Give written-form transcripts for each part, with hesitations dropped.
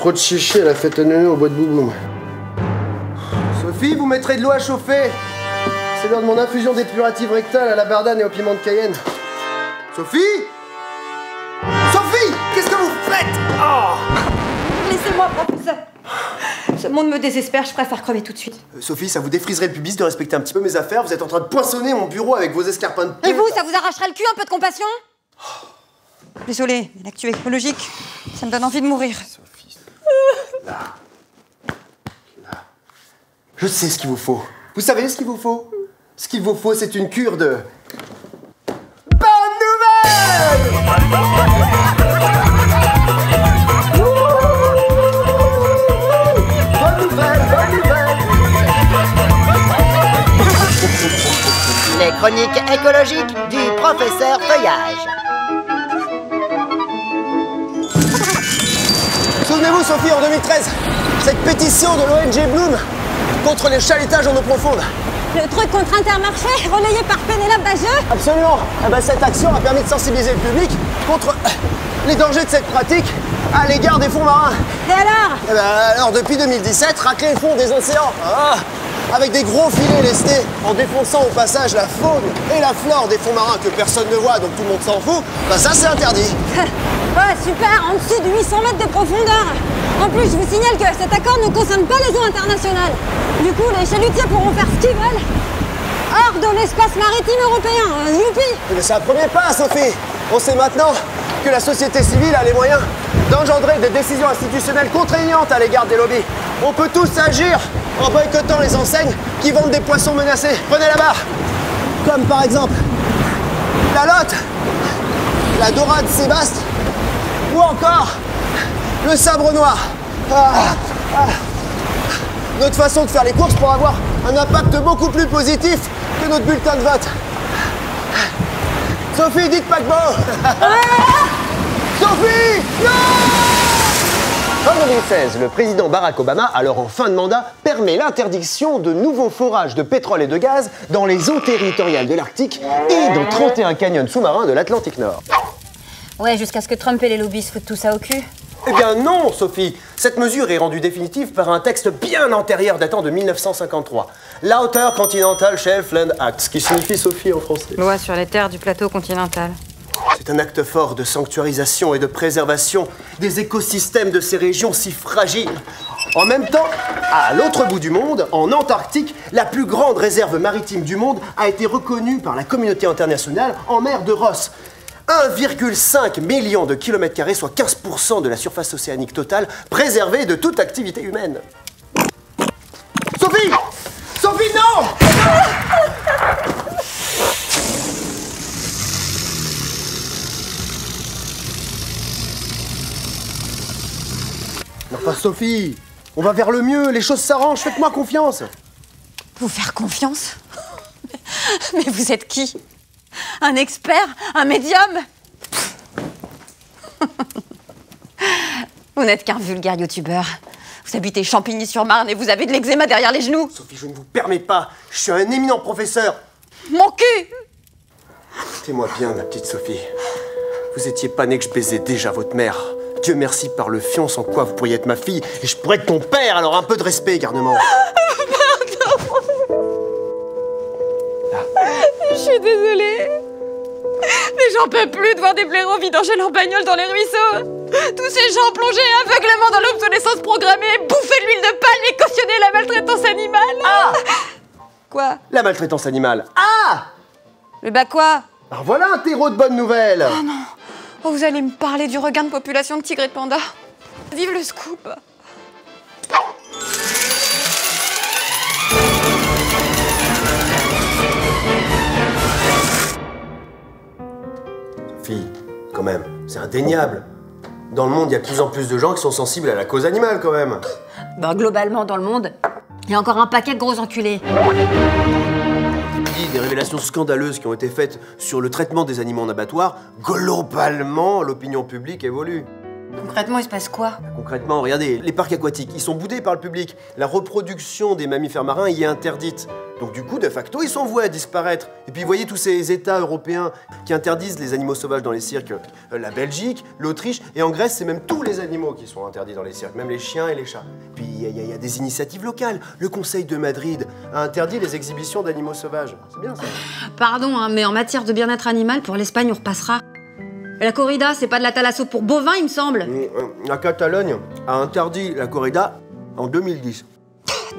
trop de chichi à la fête à Noël au bois de Bouboum. Sophie, vous mettrez de l'eau à chauffer. C'est l'heure de mon infusion dépurative rectale à la bardane et au piment de Cayenne. Sophie? Sophie! Qu'est-ce que vous faites? Oh! Laissez-moi, professeur. Ce monde me désespère, je préfère crever tout de suite. Sophie, ça vous défriserait le pubis de respecter un petit peu mes affaires. Vous êtes en train de poinçonner mon bureau avec vos escarpins de pied. Et vous, ça vous arracherait le cul, un peu de compassion? Désolée, mais l'actu écologique, ça me donne envie de mourir. Sophie, là. Je sais ce qu'il vous faut. Vous savez ce qu'il vous faut? Ce qu'il vous faut, c'est une cure de... Bonne nouvelle! Bonne nouvelle, bonne nouvelle! Les chroniques écologiques du professeur Feuillage. Souvenez-vous, Sophie, en 2013, cette pétition de l'ONG Bloom contre les chalutages en eau profonde. Le truc contre Intermarché, relayé par Pénélope Bageux? Absolument. Eh ben, cette action a permis de sensibiliser le public contre les dangers de cette pratique à l'égard des fonds marins. Et alors? Eh ben, alors, depuis 2017, racler le fond des océans. Avec des gros filets lestés, en défonçant au passage la faune et la flore des fonds marins que personne ne voit, donc tout le monde s'en fout, bah ça c'est interdit. Ouais, super, en dessous de 800 mètres de profondeur. En plus, je vous signale que cet accord ne concerne pas les eaux internationales. Du coup, les chalutiers pourront faire ce qu'ils veulent. Hors de l'espace maritime européen, youpi! Mais c'est un premier pas, Sophie. On sait maintenant que la société civile a les moyens d'engendrer des décisions institutionnelles contraignantes à l'égard des lobbies. On peut tous agir en boycottant les enseignes qui vendent des poissons menacés. Prenez la barre. Comme par exemple la Lotte, la Dorade Sébaste ou encore le sabre noir. Notre façon de faire les courses pour avoir un impact beaucoup plus positif que notre bulletin de vote. Sophie, dites paquebot. Sophie, non! En 2016, le président Barack Obama, alors en fin de mandat, permet l'interdiction de nouveaux forages de pétrole et de gaz dans les eaux territoriales de l'Arctique et dans 31 canyons sous-marins de l'Atlantique Nord. Ouais, jusqu'à ce que Trump et les lobbies se foutent tout ça au cul. Eh bien non, Sophie. Cette mesure est rendue définitive par un texte bien antérieur datant de 1953. l'Outer Continental Shelf Land Act, ce qui signifie, Sophie, en français. Loi sur les terres du plateau continental. C'est un acte fort de sanctuarisation et de préservation des écosystèmes de ces régions si fragiles. En même temps, à l'autre bout du monde, en Antarctique, la plus grande réserve maritime du monde a été reconnue par la communauté internationale en mer de Ross. 1,5 million de kilomètres carrés, soit 15% de la surface océanique totale, préservée de toute activité humaine. Sophie! Sophie, non! Enfin, Sophie, on va vers le mieux, les choses s'arrangent, faites-moi confiance. Vous faire confiance? Mais vous êtes qui? Un expert? Un médium? Vous n'êtes qu'un vulgaire youtubeur. Vous habitez Champigny-sur-Marne et vous avez de l'eczéma derrière les genoux. Sophie, je ne vous permets pas. Je suis un éminent professeur. Mon cul! Écoutez-moi bien, ma petite Sophie. Vous étiez pas née que je baisais déjà votre mère. Dieu merci par le fion sans quoi vous pourriez être ma fille et je pourrais être ton père, alors un peu de respect, garnement. Pardon. Je suis désolée. Mais j'en peux plus de voir des blaireaux vidanger leurs bagnoles dans les ruisseaux. Tous ces gens plongés aveuglément dans l'obsolescence programmée, bouffer de l'huile de palme et cautionner la maltraitance animale. Ah! Quoi? La maltraitance animale. Ah! Le bah quoi? Alors voilà un terreau de bonnes nouvelles. Oh non. Oh, vous allez me parler du regain de population de tigres et de pandas. Vive le scoop. Sophie, quand même, c'est indéniable. Dans le monde, il y a de plus en plus de gens qui sont sensibles à la cause animale, quand même. Bah, globalement, dans le monde, il y a encore un paquet de gros enculés. Des révélations scandaleuses qui ont été faites sur le traitement des animaux en abattoir, globalement, l'opinion publique évolue. Concrètement, il se passe quoi? Concrètement, regardez, les parcs aquatiques, ils sont boudés par le public. La reproduction des mammifères marins y est interdite. Donc du coup, de facto, ils sont voués à disparaître. Et puis vous voyez tous ces États européens qui interdisent les animaux sauvages dans les cirques. La Belgique, l'Autriche, et en Grèce, c'est même tous les animaux qui sont interdits dans les cirques, même les chiens et les chats. Puis il y a des initiatives locales. Le Conseil de Madrid a interdit les exhibitions d'animaux sauvages. C'est bien ça. Pardon, hein, mais en matière de bien-être animal, pour l'Espagne, on repassera. La corrida, c'est pas de la thalasso pour bovins, il me semble. La Catalogne a interdit la corrida en 2010.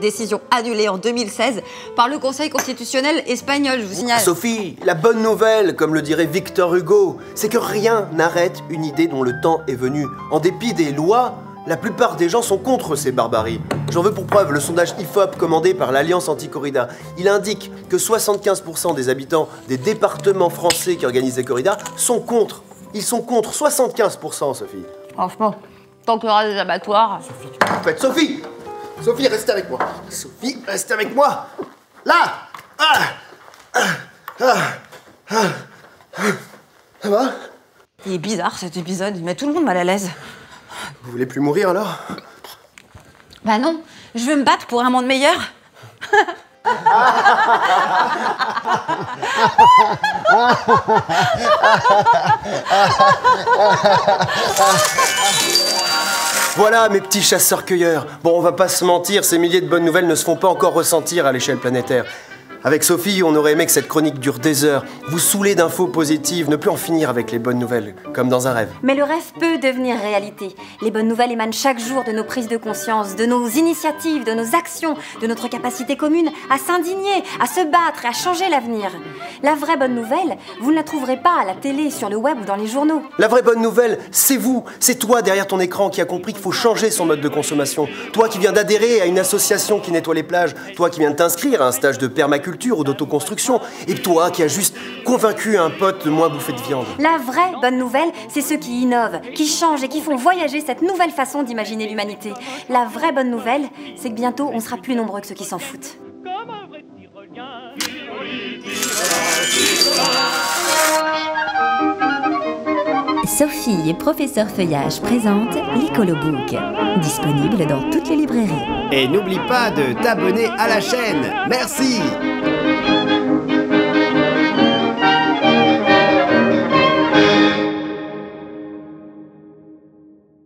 Décision annulée en 2016 par le Conseil constitutionnel espagnol, je vous signale. Sophie, la bonne nouvelle, comme le dirait Victor Hugo, c'est que rien n'arrête une idée dont le temps est venu. En dépit des lois, la plupart des gens sont contre ces barbaries. J'en veux pour preuve le sondage IFOP commandé par l'Alliance anti-corrida. Il indique que 75% des habitants des départements français qui organisent les corridas sont contre. Ils sont contre 75%, Sophie. Franchement, tant qu'il y aura des abattoirs... Sophie, en fait, Sophie! Sophie, restez avec moi. Sophie, restez avec moi. Là. Ça va? Il est bizarre cet épisode, il met tout le monde mal à l'aise. Vous voulez plus mourir alors? Bah non, je veux me battre pour un monde meilleur. Voilà mes petits chasseurs-cueilleurs. Bon, on va pas se mentir, ces milliers de bonnes nouvelles ne se font pas encore ressentir à l'échelle planétaire. Avec Sophie, on aurait aimé que cette chronique dure des heures, vous saouler d'infos positives, ne plus en finir avec les bonnes nouvelles, comme dans un rêve. Mais le rêve peut devenir réalité. Les bonnes nouvelles émanent chaque jour de nos prises de conscience, de nos initiatives, de nos actions, de notre capacité commune à s'indigner, à se battre et à changer l'avenir. La vraie bonne nouvelle, vous ne la trouverez pas à la télé, sur le web ou dans les journaux. La vraie bonne nouvelle, c'est vous, c'est toi derrière ton écran qui a compris qu'il faut changer son mode de consommation. Toi qui viens d'adhérer à une association qui nettoie les plages, toi qui viens de t'inscrire à un stage de permaculture ou d'autoconstruction, et toi qui as juste convaincu un pote de moins bouffer de viande. La vraie bonne nouvelle, c'est ceux qui innovent, qui changent et qui font voyager cette nouvelle façon d'imaginer l'humanité. La vraie bonne nouvelle, c'est que bientôt on sera plus nombreux que ceux qui s'en foutent. Comme un vrai petit requin. Sophie et Professeur Feuillage présentent l'Ecolobook, disponible dans toutes les librairies. Et n'oublie pas de t'abonner à la chaîne. Merci.